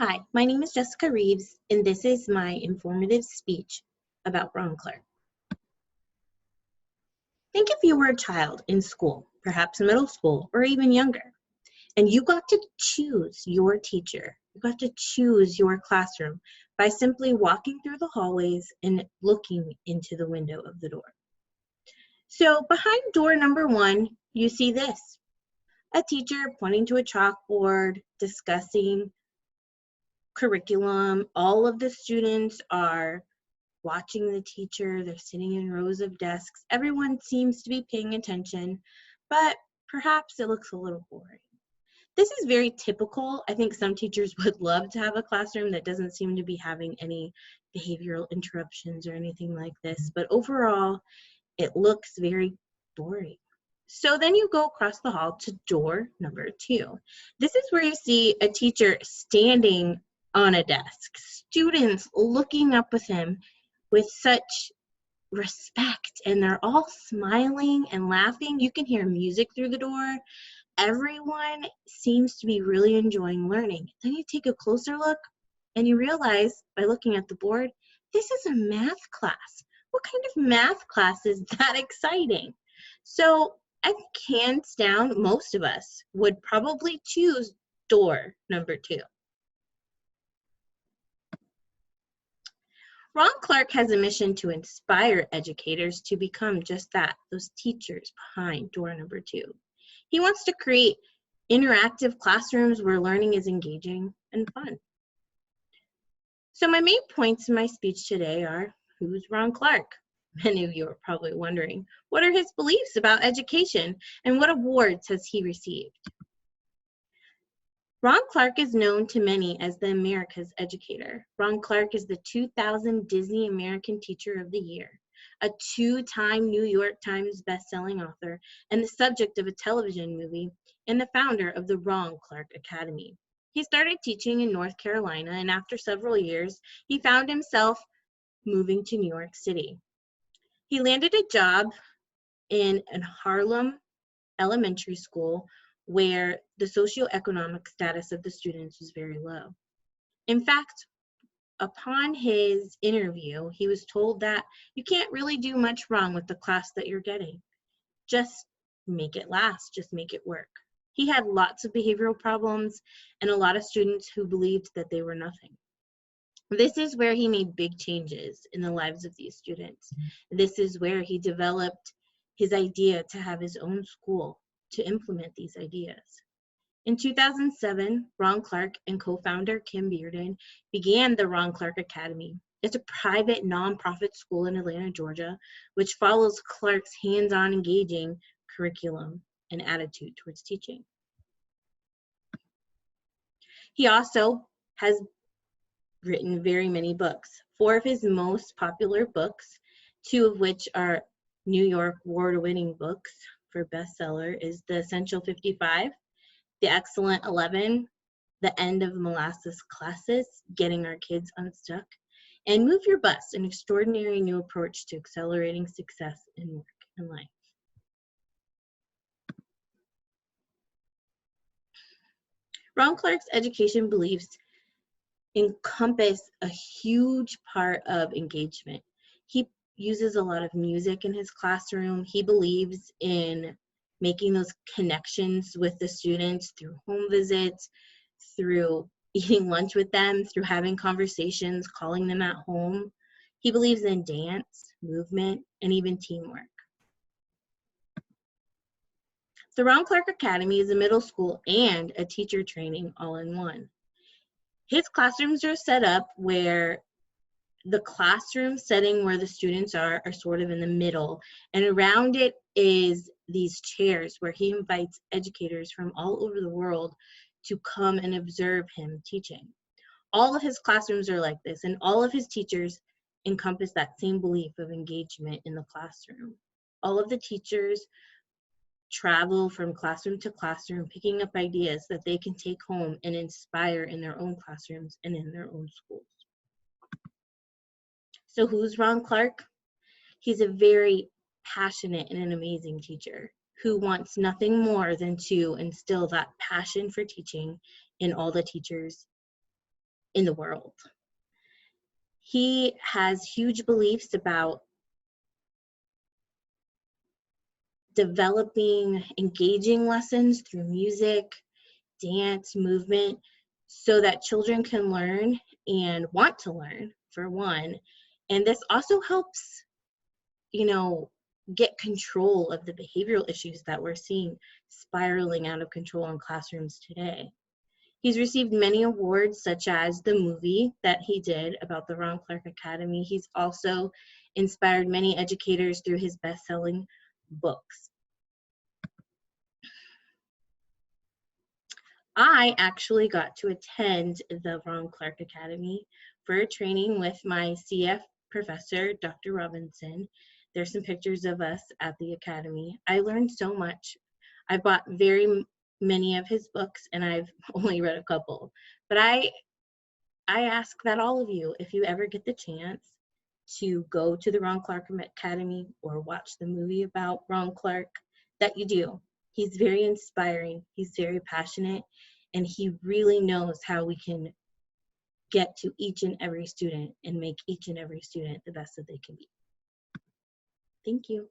Hi, my name is Jessica Reeves, and this is my informative speech about Ron Clark. Think if you were a child in school, perhaps middle school or even younger, and you got to choose your teacher. You got to choose your classroom by simply walking through the hallways and looking into the window of the door. So behind door number 1, you see this: a teacher pointing to a chalkboard, discussing curriculum. All of the students are watching the teacher. They're sitting in rows of desks. Everyone seems to be paying attention, but perhaps it looks a little boring. This is very typical. I think some teachers would love to have a classroom that doesn't seem to be having any behavioral interruptions or anything like this, but overall, it looks very boring. So then you go across the hall to door number 2. This is where you see a teacher standing on a desk, students looking up with him with such respect, and they're all smiling and laughing. You can hear music through the door. Everyone seems to be really enjoying learning. Then you take a closer look and you realize by looking at the board, this is a math class. What kind of math class is that exciting? So I think hands down, most of us would probably choose door number 2. Ron Clark has a mission to inspire educators to become just that, those teachers behind door number 2. He wants to create interactive classrooms where learning is engaging and fun. So my main points in my speech today are: who's Ron Clark? Many of you are probably wondering, what are his beliefs about education and what awards has he received? Ron Clark is known to many as the America's Educator. Ron Clark is the 2000 Disney American Teacher of the Year, a 2-time New York Times bestselling author, and the subject of a television movie, and the founder of the Ron Clark Academy. He started teaching in North Carolina, and after several years, he found himself moving to New York City. He landed a job in a Harlem elementary school where the socioeconomic status of the students was very low. In fact, upon his interview, he was told that you can't really do much wrong with the class that you're getting. Just make it last, just make it work. He had lots of behavioral problems and a lot of students who believed that they were nothing. This is where he made big changes in the lives of these students. This is where he developed his idea to have his own school to implement these ideas. In 2007, Ron Clark and co-founder Kim Bearden began the Ron Clark Academy. It's a private nonprofit school in Atlanta, Georgia, which follows Clark's hands-on engaging curriculum and attitude towards teaching. He also has written very many books. 4 of his most popular books, 2 of which are New York award-winning books for bestseller, is The Essential 55, The Excellent 11, The End of Molasses Classes, Getting Our Kids Unstuck, and Move Your Bus, An Extraordinary New Approach to Accelerating Success in Work and Life. Ron Clark's education beliefs encompass a huge part of engagement. He uses a lot of music in his classroom. He believes in making those connections with the students through home visits, through eating lunch with them, through having conversations, calling them at home. He believes in dance, movement, and even teamwork. The Ron Clark Academy is a middle school and a teacher training all in one. His classrooms are set up where the classroom setting where the students are sort of in the middle, and around it is these chairs where he invites educators from all over the world to come and observe him teaching. All of his classrooms are like this, and all of his teachers encompass that same belief of engagement in the classroom. All of the teachers travel from classroom to classroom, picking up ideas that they can take home and inspire in their own classrooms and in their own schools. So who's Ron Clark? He's a very passionate and an amazing teacher who wants nothing more than to instill that passion for teaching in all the teachers in the world. He has huge beliefs about developing engaging lessons through music, dance, movement, so that children can learn and want to learn, for one. And this also helps, get control of the behavioral issues that we're seeing spiraling out of control in classrooms today. He's received many awards, such as the movie that he did about the Ron Clark Academy. He's also inspired many educators through his best-selling books. I actually got to attend the Ron Clark Academy for a training with my CF professor, Dr. Robinson. There's some pictures of us at the academy. I learned so much. I bought very many of his books, and I've only read a couple. But I ask that all of you, if you ever get the chance to go to the Ron Clark Academy or watch the movie about Ron Clark, that you do. He's very inspiring, he's very passionate, and he really knows how we can get to each and every student and make each and every student the best that they can be. Thank you.